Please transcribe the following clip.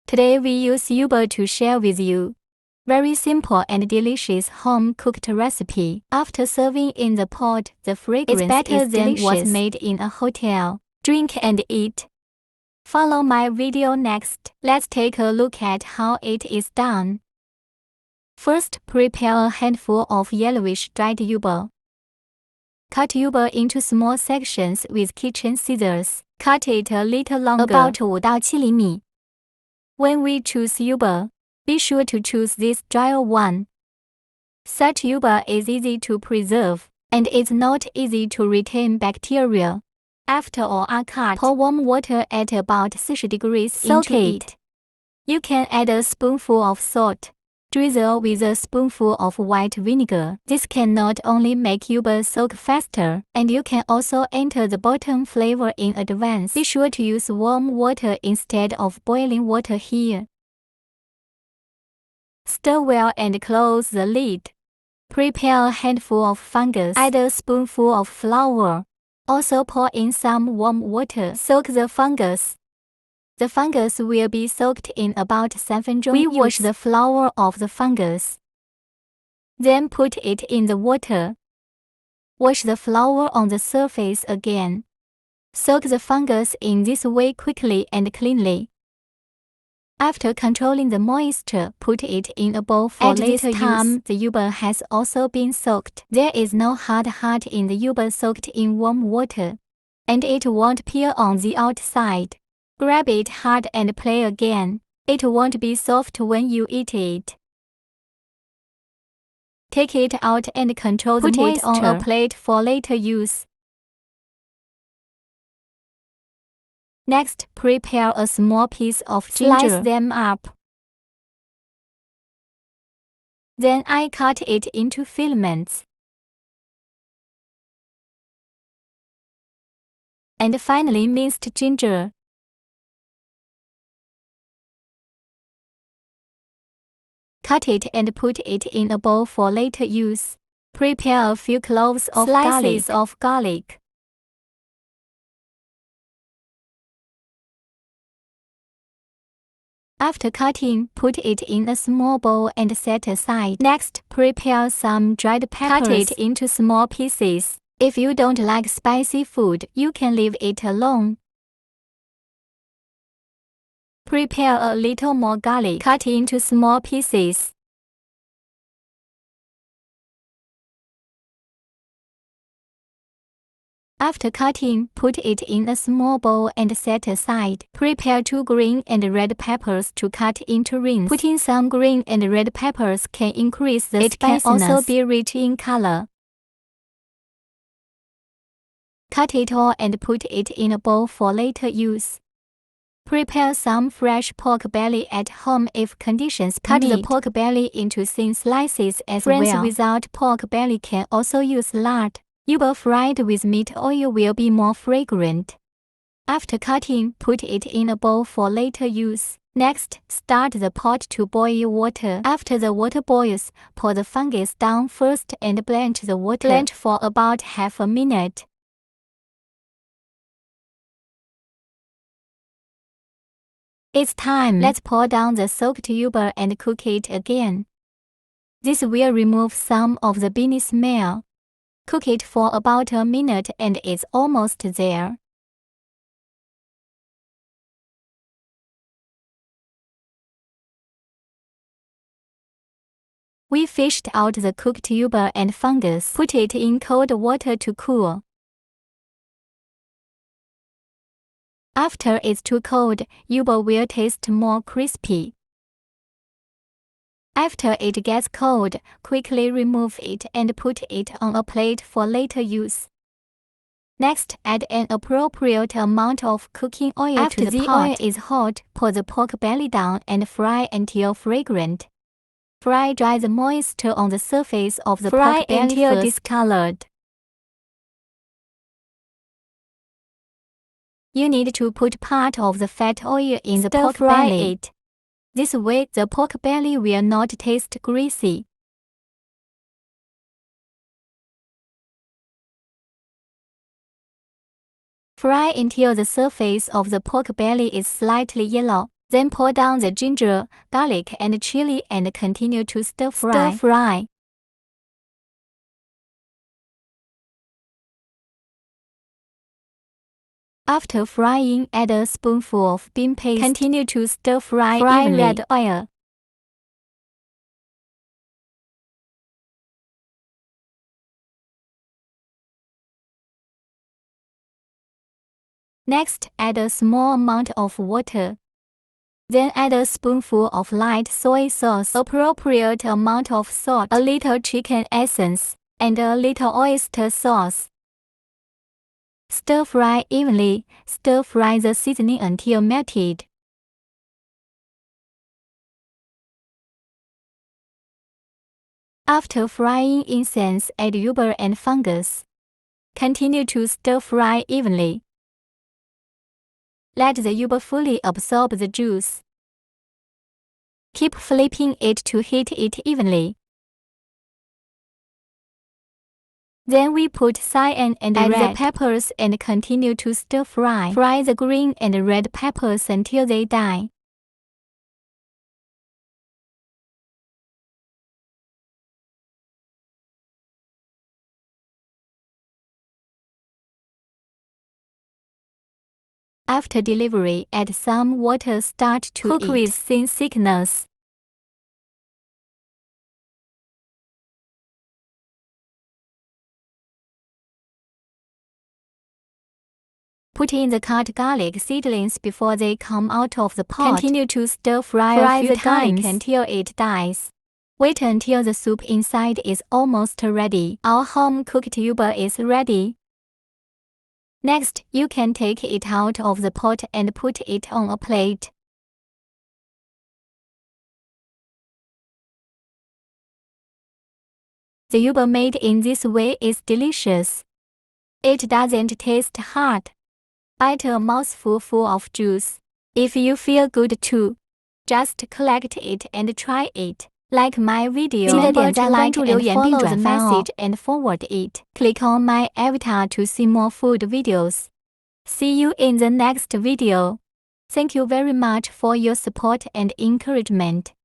Today we use yuba to share with you very simple and delicious home-cooked recipe. After serving in the pot, the fragrance is better than was made in a hotel. Drink and eat. Follow my video next. Let's take a look at how it is done. First, prepare a handful of yellowish dried yuba. Cut yuba into small sections with kitchen scissors. Cut it a little longer, about 5到7厘米. When we choose yuba, be sure to choose this drier one. Such yuba is easy to preserve, and it's not easy to retain bacteria. After all are cut, pour warm water at about 40 degrees into it. You can add a spoonful of salt. Drizzle with a spoonful of white vinegar. This can not only make yuba soak faster, and you can also enter the bottom flavor in advance. Be sure to use warm water instead of boiling water here. Stir well and close the lid. Prepare a handful of fungus. Add a spoonful of flour. Also pour in some warm water. Soak the fungus. The fungus will be soaked in about 7 minutes. We wash the flour off the fungus. Then put it in the water. Wash the flour on the surface again. Soak the fungus in this way quickly and cleanly. After controlling the moisture, put it in a bowl for later use. The yuba has also been soaked. There is no hard heart in the yuba soaked in warm water, and it won't peel on the outside. Grab it hard and play again. It won't be soft when you eat it. Take it out and control the moisture. Put it on a plate for later use. Next, prepare a small piece of ginger. Slice them up. Then I cut it into filaments. And finally, minced ginger. Cut it and put it in a bowl for later use. Prepare a few cloves of slices of garlic. After cutting, put it in a small bowl and set aside. Next, prepare some dried peppers. Cut it into small pieces. If you don't like spicy food, you can leave it alone. Prepare a little more garlic. Cut into small pieces. After cutting, put it in a small bowl and set aside. Prepare 2 green and red peppers to cut into rings. Putting some green and red peppers can increase the spiciness. It can also be rich in color. Cut it all and put it in a bowl for later use. Prepare some fresh pork belly at home if conditions permit. Cut the pork belly into thin slices as well. Friends without pork belly can also use lard. Yuba fried with meat oil will be more fragrant. After cutting, put it in a bowl for later use. Next, start the pot to boil water. After the water boils, pour the fungus down first and blanch the water. Blanch for about half a minute. It's time. Let's pour down the soaked yuba and cook it again. This will remove some of the beany smell. Cook it for about a minute and it's almost there. We fished out the cooked yuba and fungus. Put it in cold water to cool. After it's too cold, yuba will taste more crispy. After it gets cold, quickly remove it and put it on a plate for later use. Next, add an appropriate amount of cooking oil to the pot. After the oil is hot, pour the pork belly down and fry until fragrant. Fry dry the moisture on the surface of the pork belly until discolored. You need to put part of the fat oil in the pork belly. This way, the pork belly will not taste greasy. Fry until the surface of the pork belly is slightly yellow. Then pour down the ginger, garlic, and chili and continue to stir fry. After frying, add a spoonful of bean paste. Continue to stir fry evenly. Red oil. Next, add a small amount of water. Then add a spoonful of light soy sauce, appropriate amount of salt, a little chicken essence, and a little oyster sauce. Stir fry evenly. Stir fry the seasoning until melted. After frying incense, add yuba and fungus. Continue to stir fry evenly. Let the yuba fully absorb the juice. Keep flipping it to heat it evenly. Then we put cayenne and red peppers and continue to stir fry. Fry the green and red peppers until they die. After delivery, add some water. Start to cook with thin thickness. Put in the cut garlic seedlings before they come out of the pot. Continue to stir fry a few times until it dies. Wait until the soup inside is almost ready. Our home-cooked yuba is ready. Next, you can take it out of the pot and put it on a plate. The yuba made in this way is delicious. It doesn't taste hard. Bite a mouthful full of juice. If you feel good too, just collect it and try it. Like my video, 记得点赞、关注、留言并转发哦 and forward it. Click on my avatar to see more food videos. See you in the next video. Thank you very much for your support and encouragement.